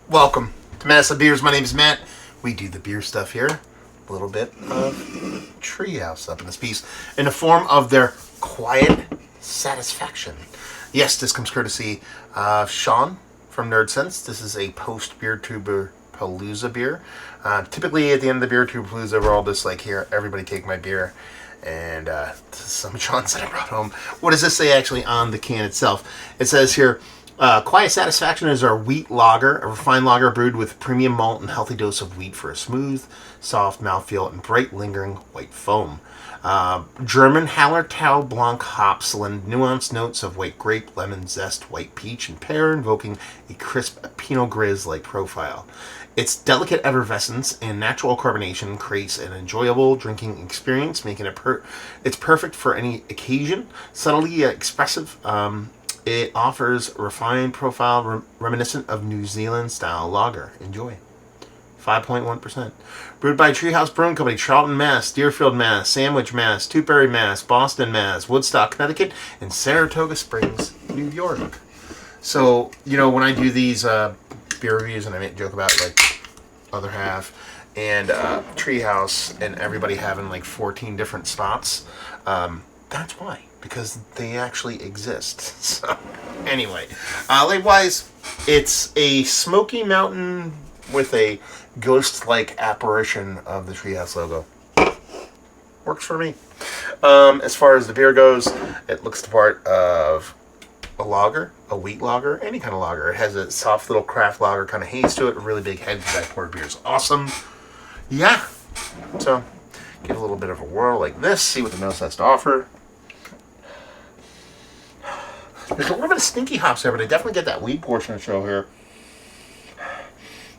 Welcome to Massive Beers. My name is Matt. We do the beer stuff here. A little bit of Treehouse up in this piece in the form of their Quiet Satisfaction. Yes, this comes courtesy of Sean from Nerd Sense. This is a post-Beer Tuber Palooza beer. Typically at the end of the Beer Tuber Palooza, we're all just like, here, everybody take my beer. And this is some Sean's that I brought home. What does this say actually on the can itself? It says here, Quiet Satisfaction is our wheat lager, a refined lager brewed with premium malt and healthy dose of wheat for a smooth, soft mouthfeel and bright, lingering white foam. German Hallertau Blanc hops lend nuanced notes of white grape, lemon zest, white peach, and pear, invoking a crisp Pinot Gris-like profile. Its delicate effervescence and natural carbonation creates an enjoyable drinking experience, making it it's perfect for any occasion. Subtly expressive, it offers a refined profile reminiscent of New Zealand-style lager. Enjoy. 5.1%. Brewed by Treehouse Brewing Company, Charlton, Mass., Deerfield, Mass., Sandwich, Mass., Tewkesbury, Mass., Boston, Mass., Woodstock, Connecticut, and Saratoga Springs, New York. So, you know, when I do these beer reviews, and I make a joke about, like, other half, and Treehouse, and everybody having, like, 14 different spots, that's why. Because they actually exist. So, anyway. Likewise, it's a Smoky Mountain with a ghost-like apparition of the Treehouse logo. Works for me. As far as the beer goes, it looks the part of a lager, a wheat lager, any kind of lager. It has a soft little craft lager kind of haze to it, a really big head. That poured beer is awesome. Yeah. So, give a little bit of a whirl like this, see what the nose has to offer. There's a little bit of stinky hops there, but I definitely get that wheat portion of the show here.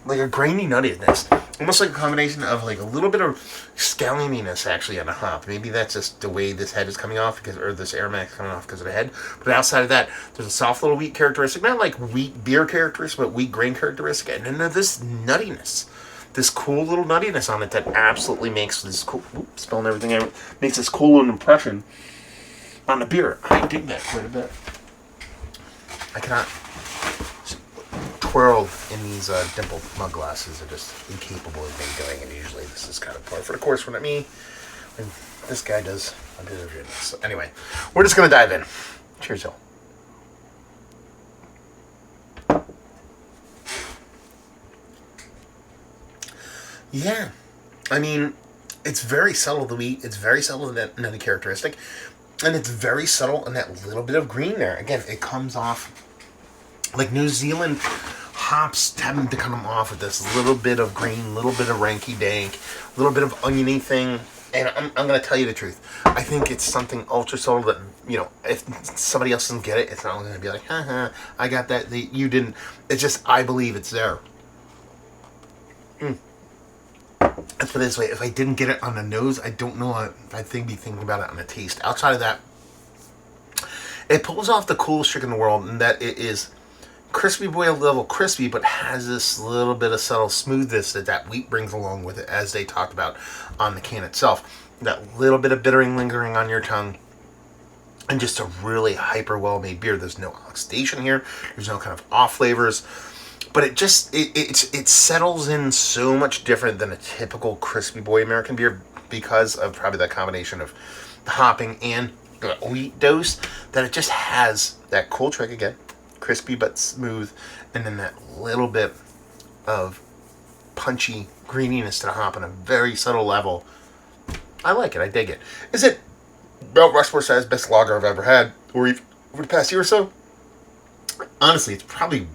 Like a grainy nuttiness. Almost like a combination of like a little bit of scalloniness actually on the hop. Maybe that's just the way this head is coming off, or this aromatic is coming off because of the head. But outside of that, there's a soft little wheat characteristic. Not like wheat beer characteristic, but wheat grain characteristic. And then there's this nuttiness. This cool little nuttiness on it that absolutely makes this cool... Oops, spilling everything out. Makes this cool little impression on the beer. I dig that quite a bit. I cannot twirl in these dimpled mug glasses. Are just incapable of me doing it. Usually this is kind of par for the course when this guy does a bit of it. So anyway, we're just going to dive in. Cheers, y'all. Yeah. I mean, it's very subtle, the wheat. It's very subtle in that nutty characteristic. And it's very subtle in that little bit of green there. Again, it comes off like New Zealand hops tend to come off with this little bit of green, little bit of ranky dank, little bit of oniony thing. And I'm going to tell you the truth. I think it's something ultra subtle that, you know, if somebody else doesn't get it, it's not going to be like, I got that, you didn't. It's just, I believe it's there. Let's put it this way, if I didn't get it on the nose, I don't know if I'd be thinking about it on the taste. Outside of that, it pulls off the coolest trick in the world in that it is crispy boy level crispy, but has this little bit of subtle smoothness that wheat brings along with it, as they talked about on the can itself. That little bit of bittering lingering on your tongue, and just a really hyper well-made beer. There's no oxidation here. There's no kind of off flavors. But it just, it settles in so much different than a typical crispy boy American beer because of probably that combination of the hopping and the wheat dose, that it just has that cool trick again, crispy but smooth, and then that little bit of punchy greeniness to the hop on a very subtle level. I like it. I dig it. Is it Mount Rushmore size best lager I've ever had, or even over the past year or so? Honestly, it's probably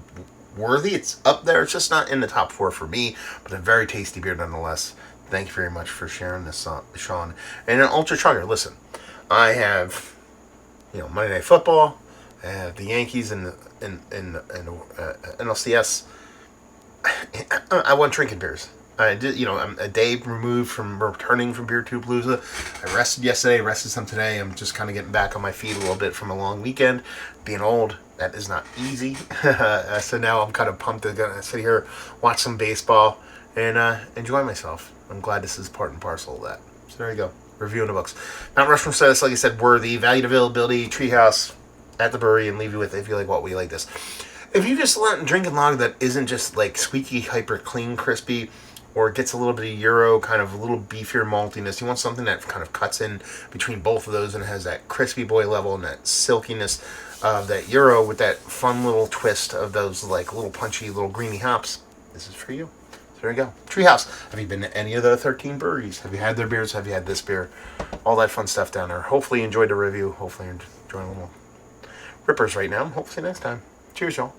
worthy. It's up there. It's just not in the top 4 for me, but a very tasty beer nonetheless. Thank you very much for sharing this, Sean. And an ultra chugger. Listen, I have, Monday Night Football. I have the Yankees and NLCS. I want drinking beers. I did, I'm a day removed from returning from Beer Tube Palooza. I rested yesterday, rested some today. I'm just kind of getting back on my feet a little bit from a long weekend. Being old, that is not easy. So now I'm kind of pumped to sit here, watch some baseball, and enjoy myself. I'm glad this is part and parcel of that. So there you go. Reviewing the books. Mount Rushmore status, like I said, worthy. Valued availability, Treehouse at the brewery, and leave you with, if you like what we like this. If you just want drinking log that isn't just like squeaky, hyper clean, crispy, or gets a little bit of Euro, kind of a little beefier maltiness, you want something that kind of cuts in between both of those and has that crispy boy level and that silkiness of that Euro with that fun little twist of those like little punchy, little greeny hops. This is for you. So there you go. Treehouse. Have you been to any of the 13 breweries? Have you had their beers? Have you had this beer? All that fun stuff down there. Hopefully you enjoyed the review. Hopefully you're enjoying a little rippers right now. Hopefully next time. Cheers, y'all.